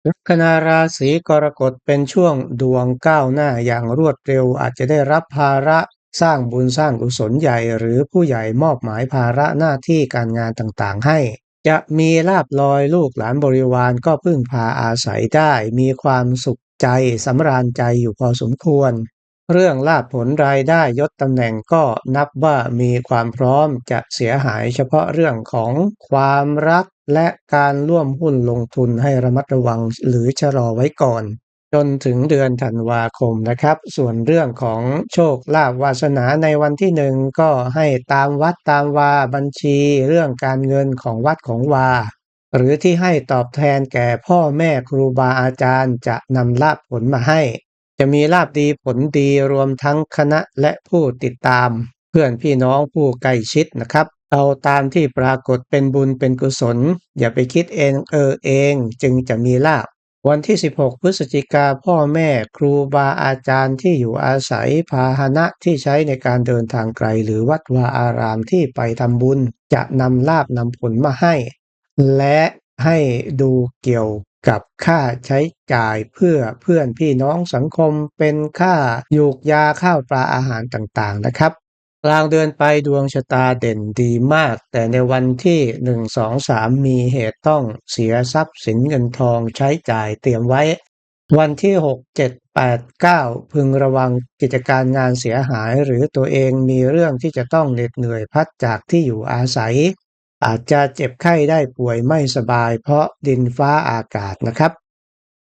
ลัคนาราศีกรกฎเป็นช่วงดวงก้าวหน้าอย่างรวดเร็วอาจจะได้รับภาระสร้างบุญสร้างกุศลใหญ่หรือผู้ใหญ่มอบหมายภาระหน้าที่การงานต่างๆให้จะมีลาภลอยลูกหลานบริวารก็พึ่งพาอาศัยได้มีความสุขใจสำราญใจอยู่พอสมควรเรื่องลาภผลรายได้ยศตำแหน่งก็นับว่ามีความพร้อมจะเสียหายเฉพาะเรื่องของความรักและการร่วมหุ้นลงทุนให้ระมัดระวังหรือชะลอไว้ก่อนจนถึงเดือนธันวาคมนะครับส่วนเรื่องของโชคลาภวาสนาในวันที่หนึ่งก็ให้ตามวัดตามวาบัญชีเรื่องการเงินของวัดของวาหรือที่ให้ตอบแทนแก่พ่อแม่ครูบาอาจารย์จะนำลาภผลมาให้จะมีลาภดีผลดีรวมทั้งคณะและผู้ติดตามเพื่อนพี่น้องผู้ใกล้ชิดนะครับเอาตามที่ปรากฏเป็นบุญเป็นกุศลอย่าไปคิดเองเองจึงจะมีลาภวันที่16พฤศจิกาพ่อแม่ครูบาอาจารย์ที่อยู่อาศัยพาหนะที่ใช้ในการเดินทางไกลหรือวัดวาอารามที่ไปทำบุญจะนำลาภนำผลมาให้และให้ดูเกี่ยวกับค่าใช้จ่ายเพื่อเพื่อนพี่น้องสังคมเป็นค่ายูกยาข้าวปลาอาหารต่างๆนะครับกลางเดือนไปดวงชะตาเด่นดีมากแต่ในวันที่1 2 3มีเหตุต้องเสียทรัพย์สินเงินทองใช้จ่ายเตรียมไว้วันที่6 7 8 9พึงระวังกิจการงานเสียหายหรือตัวเองมีเรื่องที่จะต้องเหน็ดเหนื่อยพัดจากที่อยู่อาศัยอาจจะเจ็บไข้ได้ป่วยไม่สบายเพราะดินฟ้าอากาศนะครับ